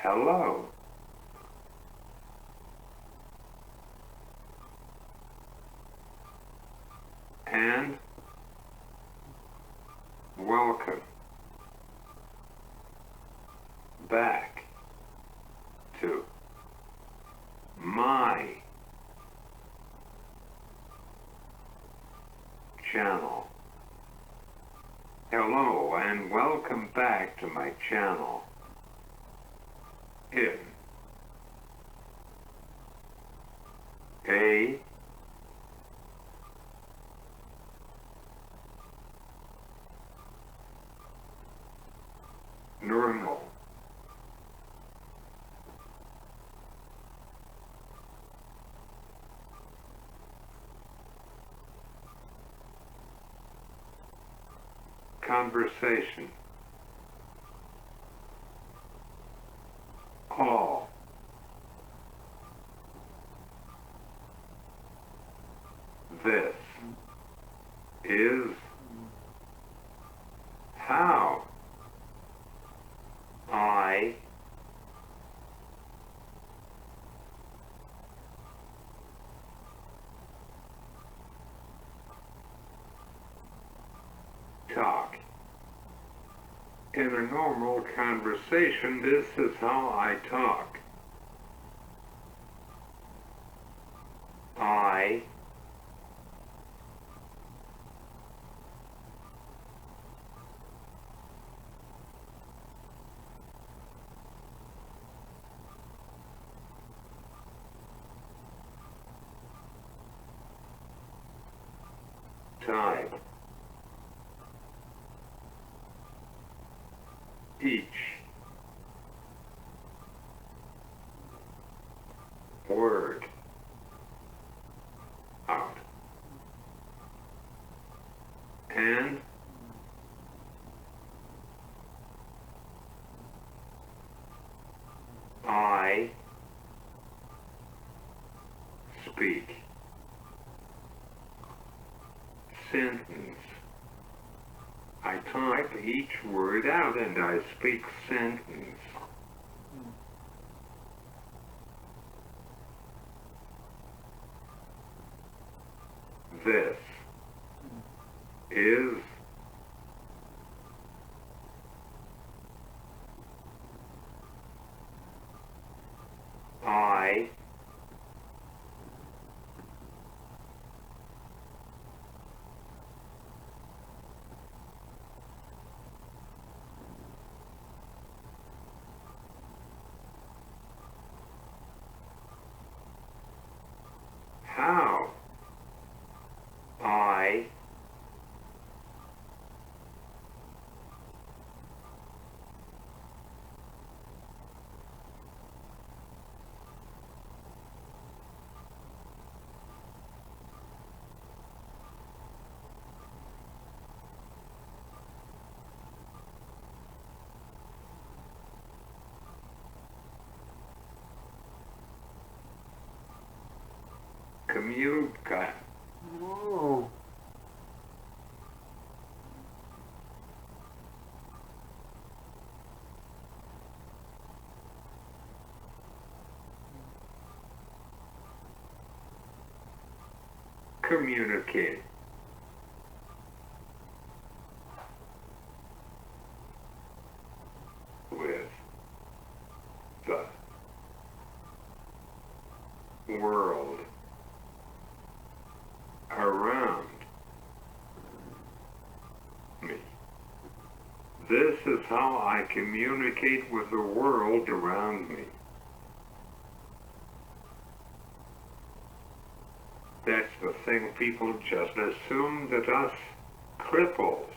hello, and welcome back to my channel. Hello and welcome back to my channel. In a normal conversation, all this is how I talk. In a normal conversation, this is how I talk. I type each word out and I speak sentence. I type each word out and I speak sentence. This is I how I communicate. Oh. Communicate. With the world around me. This is how I communicate with the world around me. That's the thing, people just assume that us cripples,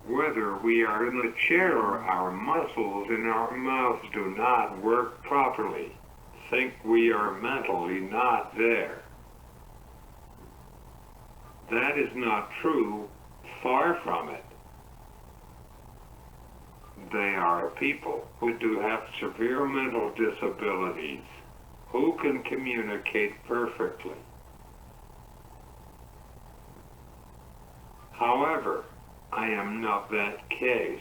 whether we are in the chair or our muscles in our mouths do not work properly, think we are mentally not there. That is not true, far from it. They are people who do have severe mental disabilities, who can communicate perfectly. However, I am not that case.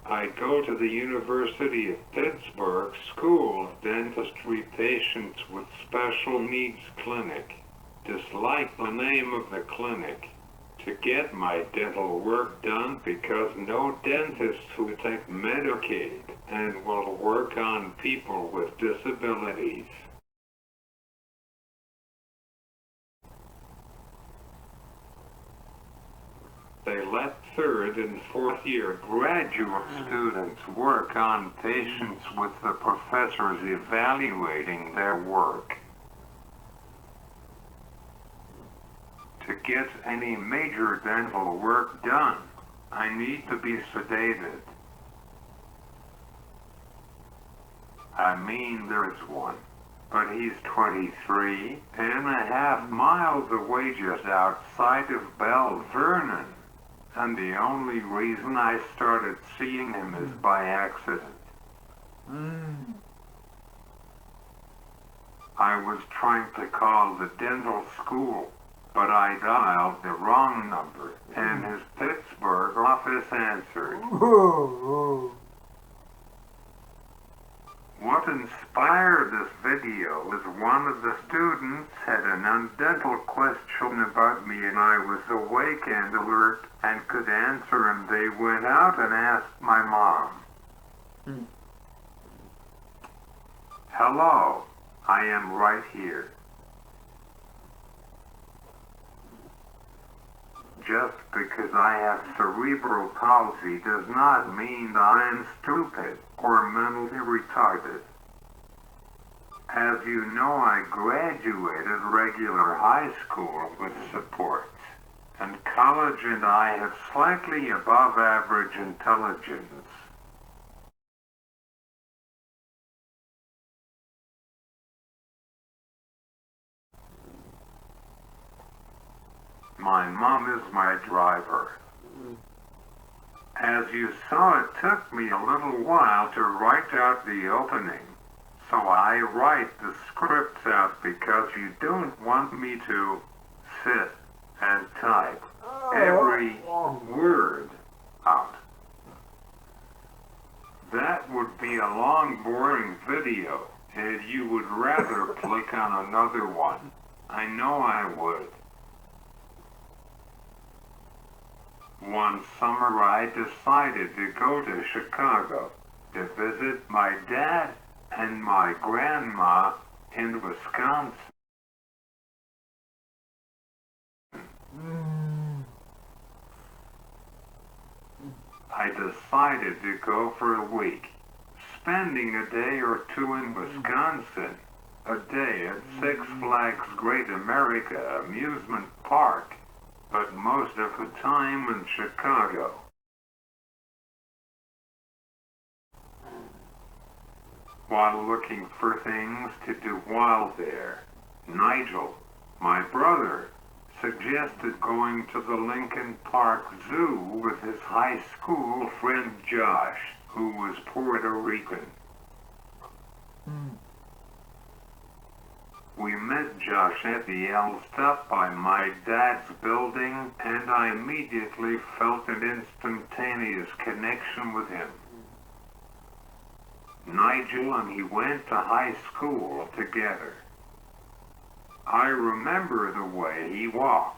I go to the University of Pittsburgh School of Dentistry Patients with Special Needs Clinic, dislike the name of the clinic, to get my dental work done because no dentists who take Medicaid and will work on people with disabilities. They let third and fourth year graduate students work on patients with the professors evaluating their work. To get any major dental work done, I need to be sedated. I mean, there's one, but he's 23.5 miles away just outside of Belle Vernon. And the only reason I started seeing him is by accident. I was trying to call the dental school, but I dialed the wrong number, and his Pittsburgh office answered. What inspired this video was one of the students had an undental question about me, and I was awake and alert and could answer, and they went out and asked my mom. Hello, I am right here. Just because I have cerebral palsy does not mean that I am stupid or mentally retarded. As you know, I graduated regular high school with support, and college and I have slightly above average intelligence. My mom is my driver. As you saw, it took me a little while to write out the opening, so I write the scripts out because you don't want me to sit and type every word out. That would be a long, boring video, and you would rather click on another one. I know I would. One summer I decided to go to Chicago to visit my dad and my grandma in Wisconsin. I decided to go for a week, spending a day or two in Wisconsin, a day at Six Flags Great America Amusement Park, but most of the time in Chicago. While looking for things to do while there, Nigel, my brother, suggested going to the Lincoln Park Zoo with his high school friend Josh, who was Puerto Rican. We met Josh at the L stop by my dad's building, and I immediately felt an instantaneous connection with him. Nigel and he went to high school together. I remember the way he walked.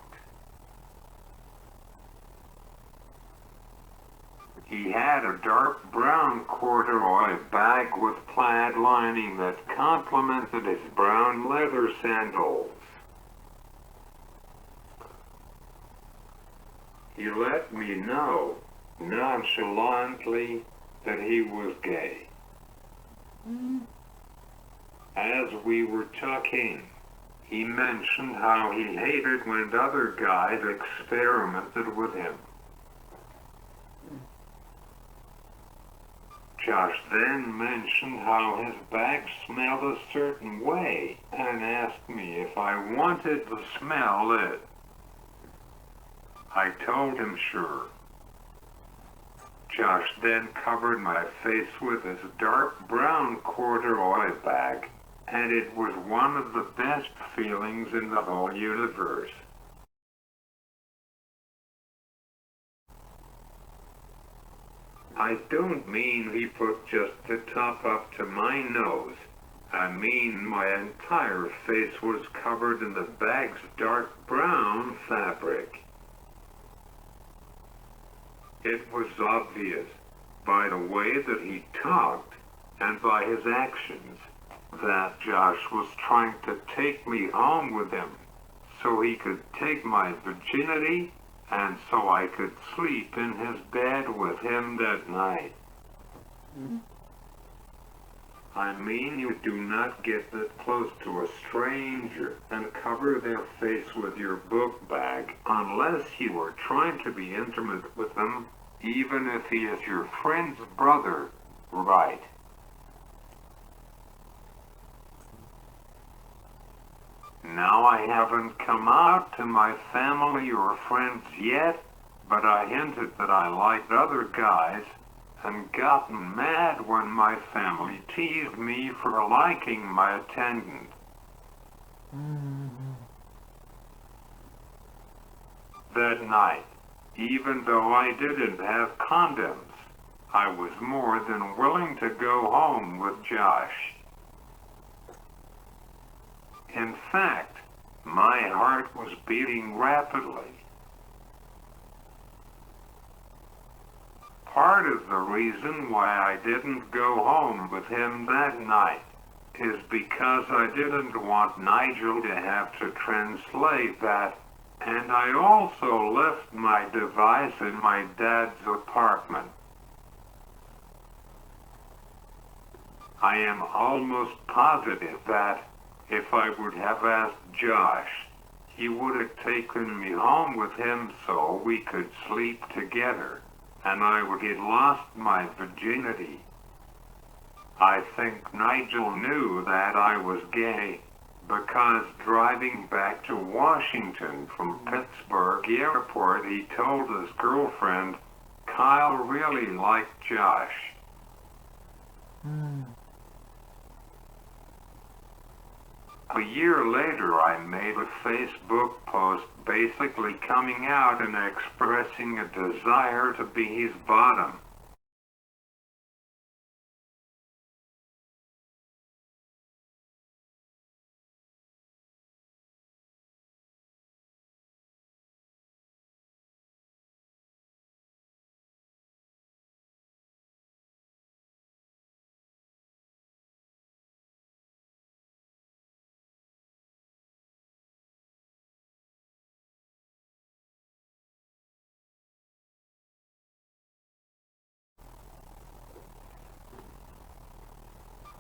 He had a dark brown corduroy bag with plaid lining that complemented his brown leather sandals. He let me know, nonchalantly, that he was gay. As we were talking, he mentioned how he hated when other guys experimented with him. Josh then mentioned how his bag smelled a certain way and asked me if I wanted to smell it. I told him sure. Josh then covered my face with his dark brown corduroy bag, and it was one of the best feelings in the whole universe. I don't mean he put just the top up to my nose. I mean my entire face was covered in the bag's dark brown fabric. It was obvious, by the way that he talked, and by his actions, that Josh was trying to take me home with him, so he could take my virginity, and so I could sleep in his bed with him that night. I mean, you do not get that close to a stranger and cover their face with your book bag unless you are trying to be intimate with them, even if he is your friend's brother, right? Now I haven't come out to my family or friends yet, but I hinted that I liked other guys and gotten mad when my family teased me for liking my attendant. That night, even though I didn't have condoms, I was more than willing to go home with Josh. In fact, my heart was beating rapidly. Part of the reason why I didn't go home with him that night is because I didn't want Nigel to have to translate that, and I also left my device in my dad's apartment. I am almost positive that if I would have asked Josh, he would have taken me home with him so we could sleep together, and I would have lost my virginity. I think Nigel knew that I was gay, because driving back to Washington from Pittsburgh Airport, he told his girlfriend, Kyle really liked Josh. A year later, I made a Facebook post basically coming out and expressing a desire to be his bottom.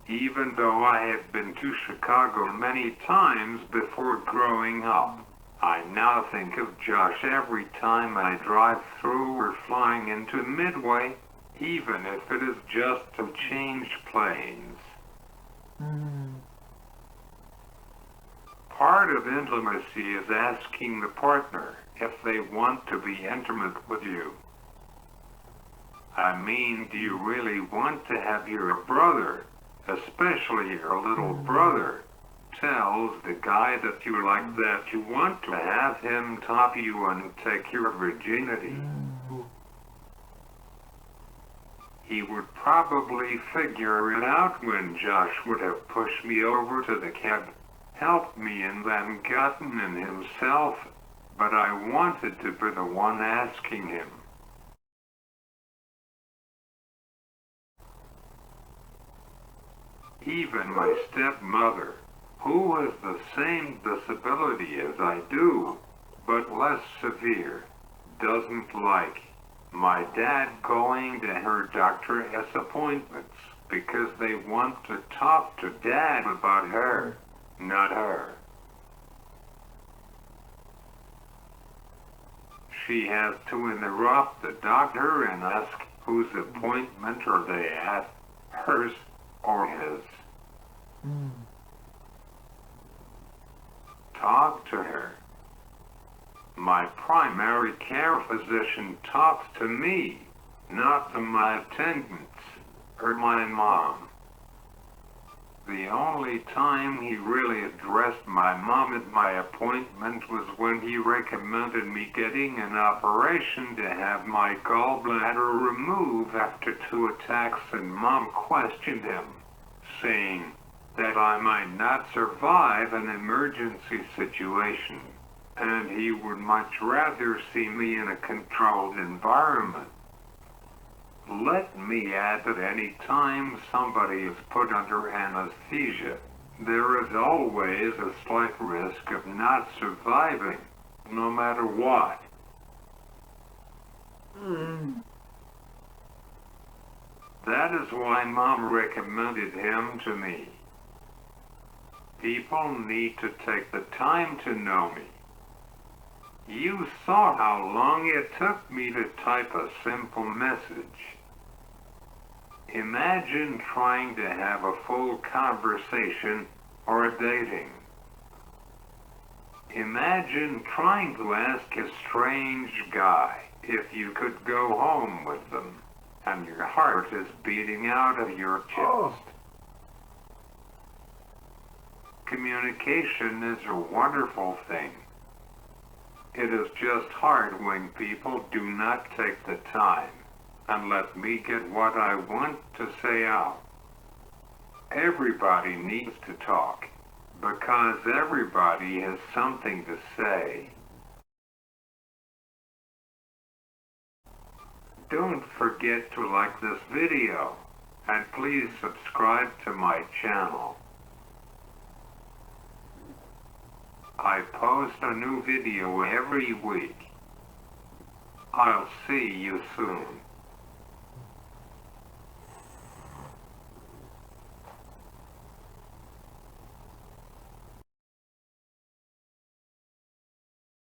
Even though I had been to Chicago many times before growing up, I now think of Josh every time I drive through or flying into Midway, even if it is just to change planes. Part of intimacy is asking the partner if they want to be intimate with you. I mean, do you really want to have your brother, especially your little brother, tells the guy that you like that you want to have him top you and take your virginity? He would probably figure it out when Josh would have pushed me over to the cab, helped me, and then gotten in himself, but I wanted to be the one asking him. Even my stepmother, who has the same disability as I do, but less severe, doesn't like my dad going to her doctor's appointments because they want to talk to Dad about her, not her. She has to interrupt the doctor and ask whose appointment are they at, hers or his. Talk to her. My primary care physician talks to me, not to my attendants or my mom. The only time he really addressed my mom at my appointment was when he recommended me getting an operation to have my gallbladder removed after 2 attacks, and Mom questioned him, saying that I might not survive an emergency situation, and he would much rather see me in a controlled environment. Let me add that any time somebody is put under anesthesia, there is always a slight risk of not surviving, no matter what. That is why Mom recommended him to me. People need to take the time to know me. You saw how long it took me to type a simple message. Imagine trying to have a full conversation or dating. Imagine trying to ask a strange guy if you could go home with them, and your heart is beating out of your chest. Communication is a wonderful thing. It is just hard when people do not take the time and let me get what I want to say out. Everybody needs to talk, because everybody has something to say. Don't forget to like this video, and please subscribe to my channel. I post a new video every week. I'll see you soon.